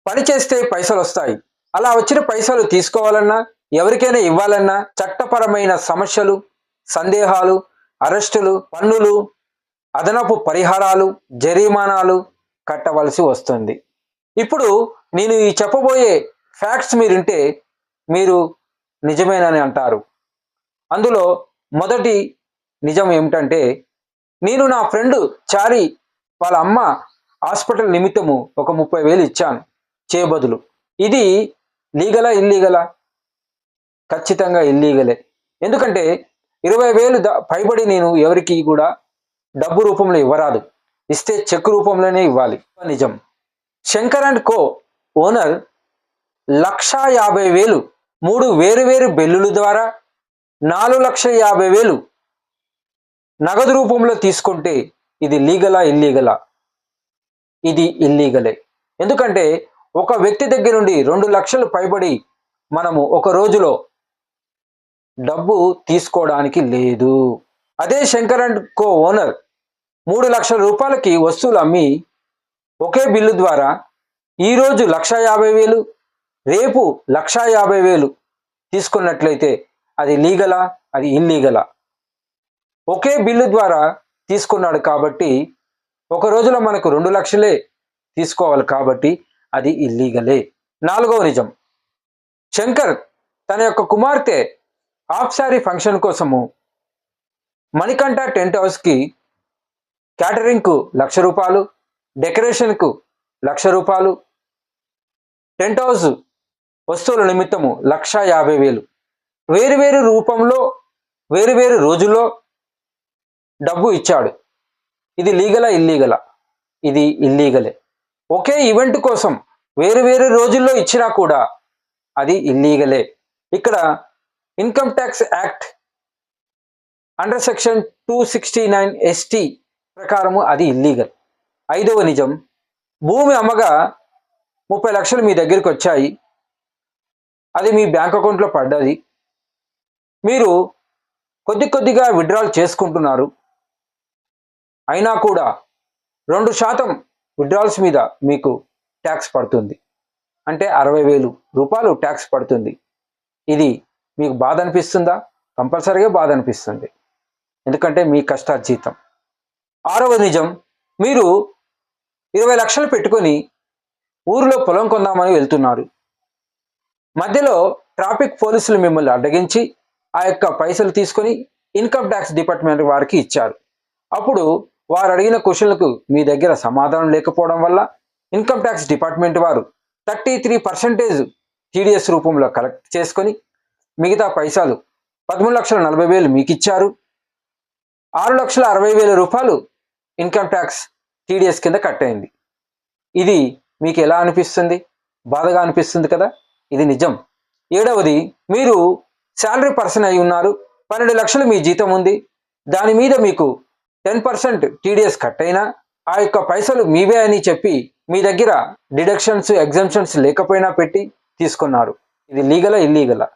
పని చేస్తే పైసలు వస్తాయి. అలా వచ్చిన పైసలు తీసుకోవాలన్నా, ఎవరికైనా ఇవ్వాలన్నా చట్టపరమైన సమస్యలు, సందేహాలు, అరెస్టులు, పన్నులు, అదనపు పరిహారాలు, జరిమానాలు కట్టవలసి వస్తుంది. ఇప్పుడు నేను ఈ చెప్పబోయే ఫ్యాక్ట్స్ మీరుంటే మీరు నిజమేనని అంటారు. అందులో మొదటి నిజం ఏమిటంటే, నేను నా ఫ్రెండ్ చారి వాళ్ళ అమ్మ హాస్పిటల్ నిమిత్తము ఒక 30,000 ఇచ్చాను చేయబదులు. ఇది లీగలా ఇల్లీగలా? ఖచ్చితంగా ఇల్లీగలే. ఎందుకంటే 20,000 పైబడి నేను ఎవరికి కూడా డబ్బు రూపంలో ఇవ్వరాదు. ఇస్తే చెక్ రూపంలోనే ఇవ్వాలి. నిజం. శంకర్ అండ్ కో ఓనర్ 1,50,000 3 వేరు బిల్లుల ద్వారా 4,50,000 నగదు రూపంలో తీసుకుంటే ఇది లీగలా ఇల్లీగలా? ఇది ఇల్లీగలే. ఎందుకంటే ఒక వ్యక్తి దగ్గర నుండి 2 లక్షలు పైబడి మనము ఒక రోజులో డబ్బు తీసుకోవడానికి లేదు. అదే శంకర్ అండ్ కో ఓనర్ 3 లక్షల రూపాయలకి వస్తువులు అమ్మి ఒకే బిల్లు ద్వారా ఈరోజు 1,50,000 రేపు 1,50,000 తీసుకున్నట్లయితే అది లీగలా? అది ఇల్లీగలా? ఒకే బిల్లు ద్వారా తీసుకున్నాడు కాబట్టి ఒక రోజులో మనకు 2 లక్షలే తీసుకోవాలి కాబట్టి అది ఇల్లీగలే. 4వ నిజం. శంకర్ తన యొక్క కుమార్తె హాఫ్ సారీ ఫంక్షన్ కోసము మణికంఠ టెంట్ హౌస్కి క్యాటరింగ్కు 1,00,000 రూపాయలు, డెకరేషన్కు 1,00,000 రూపాయలు, టెంట్ హౌస్ వస్తువుల నిమిత్తము 1,50,000 వేరు రూపంలో వేరు రోజుల్లో డబ్బు ఇచ్చాడు. ఇది లీగలా ఇల్లీగలా? ఇది ఇల్లీగలే. ఒకే ఈవెంట్ కోసం వేరు రోజుల్లో ఇచ్చినా కూడా అది ఇల్లీగలే. ఇక్కడ income tax act under section 269 ST ప్రకారము అది ఇల్లీగల్. 5వ నిజం. భూమి అమ్మగా 30 లక్షలు మీ దగ్గరికి వచ్చాయి. అది మీ బ్యాంక్ అకౌంట్లో పడ్డది. మీరు కొద్దిగా విత్డ్రాల్ చేసుకుంటున్నారు. అయినా కూడా 2% విత్డ్రాల్స్ మీద మీకు ట్యాక్స్ పడుతుంది. అంటే 60,000 రూపాయలు ట్యాక్స్ పడుతుంది. ఇది మీకు బాధ అనిపిస్తుందా? కంపల్సరీగా బాధ అనిపిస్తుంది. ఎందుకంటే మీ కష్టార్జితం. 6వ నిజం. మీరు 20 లక్షలు పెట్టుకొని ఊరిలో పొలం కొందామని వెళ్తున్నారు. మధ్యలో ట్రాఫిక్ పోలీసులు మిమ్మల్ని అడ్డగించి ఆ యొక్క పైసలు తీసుకొని ఇన్కమ్ ట్యాక్స్ డిపార్ట్మెంట్ వారికి ఇచ్చారు. అప్పుడు వారు అడిగిన క్వశ్చన్లకు మీ దగ్గర సమాధానం లేకపోవడం వల్ల ఇన్కమ్ ట్యాక్స్ డిపార్ట్మెంట్ వారు 33% TDS రూపంలో కలెక్ట్ చేసుకొని మిగతా పైసలు 13,40,000 మీకు ఇచ్చారు. 6,60,000 రూపాయలు ఇన్కమ్ ట్యాక్స్ TDS కింద కట్ అయింది. ఇది మీకు ఎలా అనిపిస్తుంది? బాధగా అనిపిస్తుంది కదా? ఇది నిజం. 7వది. మీరు శాలరీ పర్సన్ అయి ఉన్నారు. 12 లక్షలు మీ జీతం ఉంది. దాని మీద మీకు 10% TDS కట్ అయినా ఆ యొక్క పైసలు మీవే అని చెప్పి మీ దగ్గర డిడక్షన్స్ ఎగ్జంప్షన్స్ లేకపోయినా పెట్టి తీసుకున్నారు. ఇది లీగలా ఇల్లీగలా?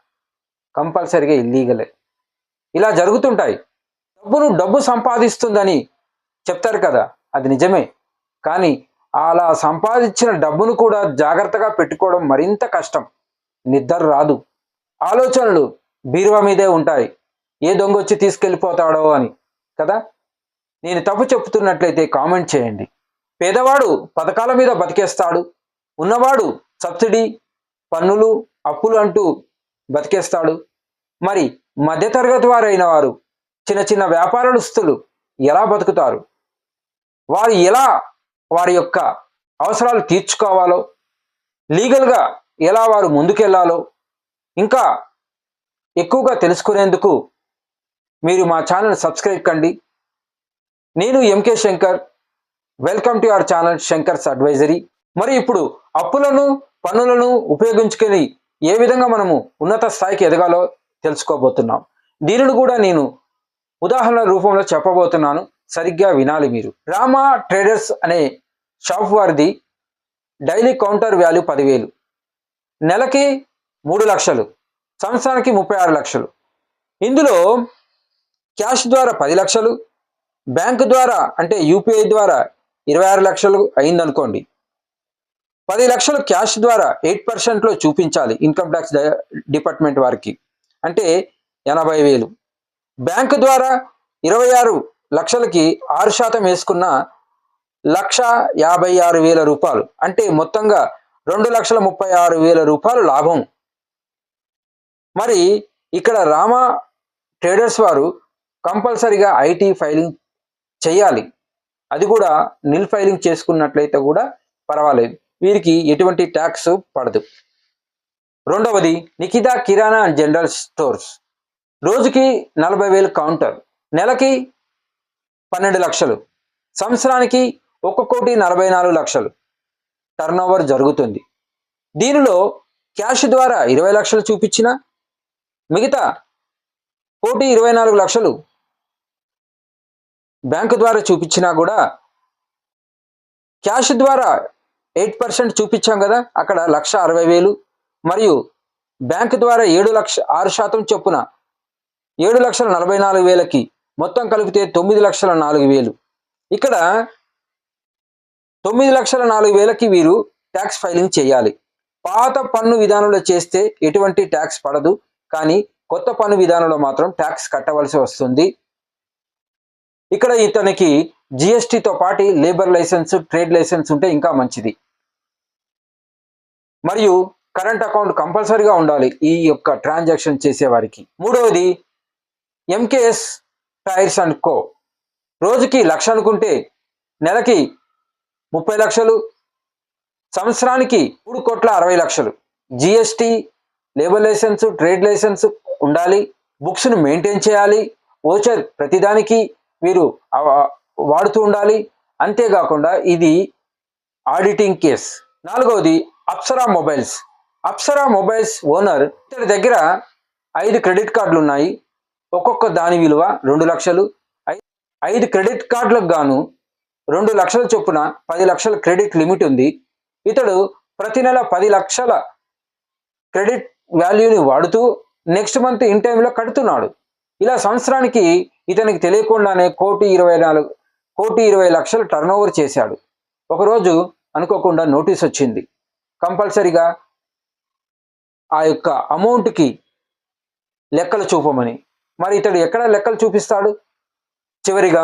కంపల్సరీగా ఇల్లీగలే. ఇలా జరుగుతుంటాయి. డబ్బు సంపాదిస్తుందని చెప్తారు కదా, అది నిజమే. కానీ అలా సంపాదించిన డబ్బును కూడా జాగ్రత్తగా పెట్టుకోవడం మరింత కష్టం. నిద్ర రాదు. ఆలోచనలు బీరువా మీదే ఉంటాయి. ఏ దొంగ వచ్చి తీసుకెళ్ళిపోతాడో అని కదా. నేను తప్పు చెప్తున్నట్లయితే కామెంట్ చేయండి. పేదవాడు పథకాల మీద బతికేస్తాడు. ఉన్నవాడు సబ్సిడీ, పన్నులు, అప్పులు అంటూ బతికేస్తాడు. మరి మధ్యతరగతి వారైన వారు, చిన్న వ్యాపారస్తులు ఎలా బతుకుతారు? వారు ఎలా వారి యొక్క అవసరాలు తీర్చుకోవాలో, లీగల్గా ఎలా వారు ముందుకెళ్లాలో ఇంకా ఎక్కువగా తెలుసుకునేందుకు మీరు మా ఛానల్ సబ్స్క్రైబ్ కండి. నేను M K Shankar. Welcome to our channel Shankar's advisory. మరి ఇప్పుడు అప్పులను, పన్నులను ఉపయోగించుకొని ఏ విధంగా మనము ఉన్నత స్థాయికి ఎదగాలో తెలుసుకోబోతున్నాం. దీనిని కూడా నేను ఉదాహరణ రూపంలో చెప్పబోతున్నాను. సరిగ్గా వినాలి మీరు. రామా ట్రేడర్స్ అనే షాప్ వారిది డైలీ కౌంటర్ వాల్యూ 10,000, నెలకి 3 లక్షలు, సంవత్సరానికి 36 లక్షలు. ఇందులో క్యాష్ ద్వారా 10 లక్షలు, బ్యాంకు ద్వారా అంటే UPI ద్వారా 26 లక్షలు అయిందనుకోండి. 10 లక్షలు క్యాష్ ద్వారా 8% చూపించాలి ఇన్కమ్ ట్యాక్స్ డిపార్ట్మెంట్ వారికి, అంటే 80,000. బ్యాంకు ద్వారా 26 లక్షలకి 6% వేసుకున్న 1,56,000 రూపాయలు, అంటే మొత్తంగా 2,36,000 రూపాయలు లాభం. మరి ఇక్కడ రామా ట్రేడర్స్ వారు కంపల్సరిగా ఐటీ ఫైలింగ్ చేయాలి. అది కూడా నిల్ ఫైలింగ్ చేసుకున్నట్లయితే కూడా పర్వాలేదు, వీరికి ఎటువంటి ట్యాక్స్ పడదు. రెండవది నికితా కిరాణా అండ్ జనరల్ స్టోర్స్. రోజుకి 40,000 కౌంటర్, నెలకి 12 లక్షలు, సంవత్సరానికి 1,44,00,000 టర్న్ ఓవర్ జరుగుతుంది. దీనిలో క్యాష్ ద్వారా 20 లక్షలు చూపించిన, మిగతా 1,24 లక్షలు బ్యాంకు ద్వారా చూపించినా కూడా, క్యాష్ ద్వారా 8% చూపించాం కదా, అక్కడ 1,60,000, మరియు బ్యాంకు ద్వారా 6% చొప్పున 7,44,000కి మొత్తం కలిపితే 9,04,000. ఇక్కడ 9,04,000కి వీరు ట్యాక్స్ ఫైలింగ్ చేయాలి. పాత పన్ను విధానంలో చేస్తే ఎటువంటి ట్యాక్స్ పడదు, కానీ కొత్త పన్ను విధానంలో మాత్రం ట్యాక్స్ కట్టవలసి వస్తుంది. ఇక్కడ ఇతనికి జిఎస్టితో పాటు లేబర్ లైసెన్స్, ట్రేడ్ లైసెన్స్ ఉంటే ఇంకా మంచిది. మరియు కరెంట్ అకౌంట్ కంపల్సరీగా ఉండాలి ఈ యొక్క ట్రాన్సాక్షన్ చేసేవారికి. మూడవది ఎంకేఎస్ టైర్స్ అండ్ కో. రోజుకి 1,00,000 అనుకుంటే నెలకి 30 లక్షలు, సంవత్సరానికి 3,60,00,000. GST, labour licence, trade licence ఉండాలి, బుక్స్ను మెయింటైన్ చేయాలి, ఓచర్ ప్రతిదానికి వీరు వాడుతూ ఉండాలి. అంతేకాకుండా ఇది ఆడిటింగ్ కేస్. నాలుగవది Apsara mobiles. Apsara mobiles owner, ఇతని దగ్గర 5 క్రెడిట్ కార్డులు ఉన్నాయి, ఒక్కొక్క దాని విలువ 2 లక్షలు. 5 క్రెడిట్ కార్డులకు గాను 2 లక్షల చొప్పున 10 లక్షల క్రెడిట్ లిమిట్ ఉంది. ఇతడు ప్రతి నెల 10 లక్షల క్రెడిట్ వాల్యూని వాడుతూ నెక్స్ట్ మంత్ ఇన్ టైంలో కడుతున్నాడు. ఇలా సంవత్సరానికి ఇతనికి తెలియకుండానే 1,20,00,000 టర్న్ ఓవర్ చేశాడు. ఒకరోజు అనుకోకుండా నోటీస్ వచ్చింది, కంపల్సరిగా ఆ యొక్క అమౌంట్కి లెక్కలు చూపమని. మరి ఇతడు ఎక్కడ లెక్కలు చూపిస్తాడు? చివరిగా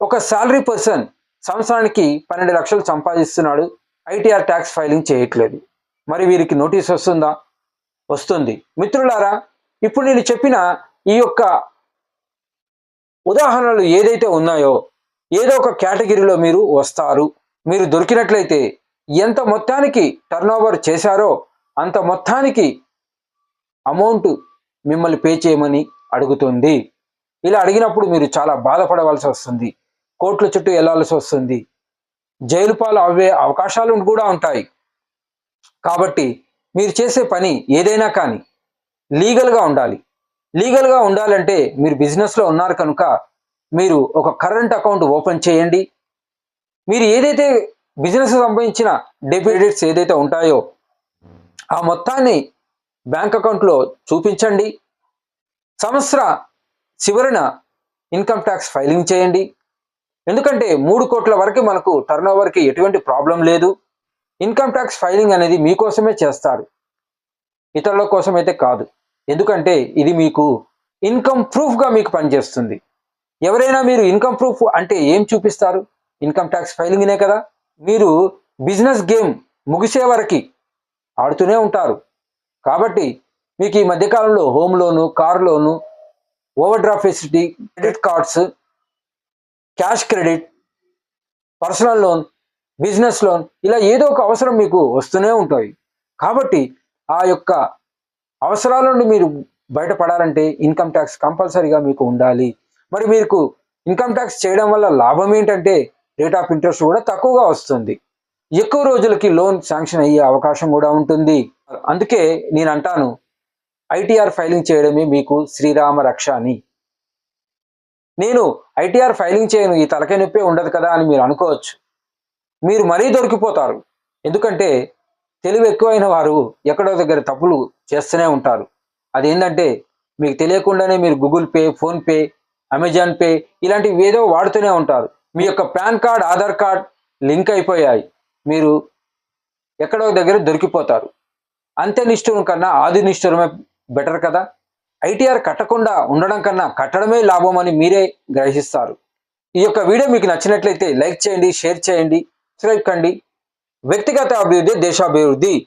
ఒక శాలరీ పర్సన్ సంవత్సరానికి 12 లక్షలు సంపాదిస్తున్నాడు, ఐటీఆర్ ట్యాక్స్ ఫైలింగ్ చేయట్లేదు. మరి వీరికి నోటీస్ వస్తుందా? వస్తుంది. మిత్రులారా, ఇప్పుడు నేను చెప్పిన ఈ యొక్క ఉదాహరణలు ఏదైతే ఉన్నాయో ఏదో ఒక కేటగిరీలో మీరు వస్తారు. మీరు దొరికినట్లయితే ఎంత మొత్తానికి టర్న్ ఓవర్ చేశారో అంత మొత్తానికి అమౌంట్ మిమ్మల్ని పే చేయమని అడుగుతుంది. ఇలా అడిగినప్పుడు మీరు చాలా బాధపడవలసి వస్తుంది, కోర్టుల చుట్టూ వెళ్లాల్సి వస్తుంది, జైలు పాలు అవే అవకాశాలు కూడా ఉంటాయి. కాబట్టి మీరు చేసే పని ఏదైనా కానీ లీగల్గా ఉండాలి. లీగల్గా ఉండాలంటే మీరు బిజినెస్లో ఉన్నారు కనుక మీరు ఒక కరెంట్ అకౌంట్ ఓపెన్ చేయండి. మీరు ఏదైతే బిజినెస్ సంబంధించిన డెబిట్స్ ఏదైతే ఉంటాయో ఆ మొత్తాన్ని బ్యాంక్ అకౌంట్లో చూపించండి. సంవత్సర చివరిన ఇన్కమ్ ట్యాక్స్ ఫైలింగ్ చేయండి. ఎందుకంటే 3 కోట్ల వరకు మనకు టర్న్ ఓవర్కి ఎటువంటి ప్రాబ్లం లేదు. ఇన్కమ్ ట్యాక్స్ ఫైలింగ్ అనేది మీకోసమే చేస్తారు, ఇతరుల కోసం అయితే కాదు. ఎందుకంటే ఇది మీకు ఇన్కమ్ ప్రూఫ్గా మీకు పనిచేస్తుంది. ఎవరైనా మీరు ఇన్కమ్ ప్రూఫ్ అంటే ఏం చూపిస్తారు? ఇన్కమ్ ట్యాక్స్ ఫైలింగ్నే కదా. మీరు బిజినెస్ గేమ్ ముగిసే వరకు ఆడుతూనే ఉంటారు. కాబట్టి మీకు ఈ మధ్యకాలంలో home loan, car loan, overdraft facility, credit cards, cash credit, personal loan, business loan, ఇలా ఏదో ఒక అవసరం మీకు వస్తూనే ఉంటాయి. కాబట్టి ఆ యొక్క అవసరాల నుండి మీరు బయటపడాలంటే ఇన్కమ్ ట్యాక్స్ కంపల్సరీగా మీకు ఉండాలి. మరి మీకు ఇన్కమ్ ట్యాక్స్ చేయడం వల్ల లాభం ఏంటంటే రేట్ ఆఫ్ ఇంట్రెస్ట్ కూడా తక్కువగా వస్తుంది, ఎక్కువ రోజులకి లోన్ శాంక్షన్ అయ్యే అవకాశం కూడా ఉంటుంది. అందుకే నేను అంటాను, ఐటీఆర్ ఫైలింగ్ చేయడమే మీకు శ్రీరామ రక్ష అని. నేను ఐటీఆర్ ఫైలింగ్ చేయను, ఈ తలకాయ నొప్పి ఉండదు కదా అని మీరు అనుకోవచ్చు. మీరు మరీ దొరికిపోతారు. ఎందుకంటే తెలివి ఎక్కువైన వారు ఎక్కడో దగ్గర తప్పులు చేస్తూనే ఉంటారు. అదేంటంటే మీకు తెలియకుండానే మీరు Google pay, PhonePe, Amazon pay ఇలాంటివి ఏదో వాడుతూనే ఉంటారు. మీ యొక్క pan card, Aadhaar card link అయిపోయాయి. మీరు ఎక్కడో దగ్గర దొరికిపోతారు. అంత్య నిష్ఠూరం కన్నా ఆది నిష్ఠూరమే బెటర్ కదా. ఐటీఆర్ కట్టకుండా ఉండడం కన్నా కట్టడమే లాభం అని మీరే గ్రహిస్తారు. ఈ యొక్క వీడియో మీకు నచ్చినట్లయితే లైక్ చేయండి, షేర్ చేయండి, సబ్స్క్రైబ్ కండి. వ్యక్తిగత అభివృద్ధి దేశాభివృద్ధి.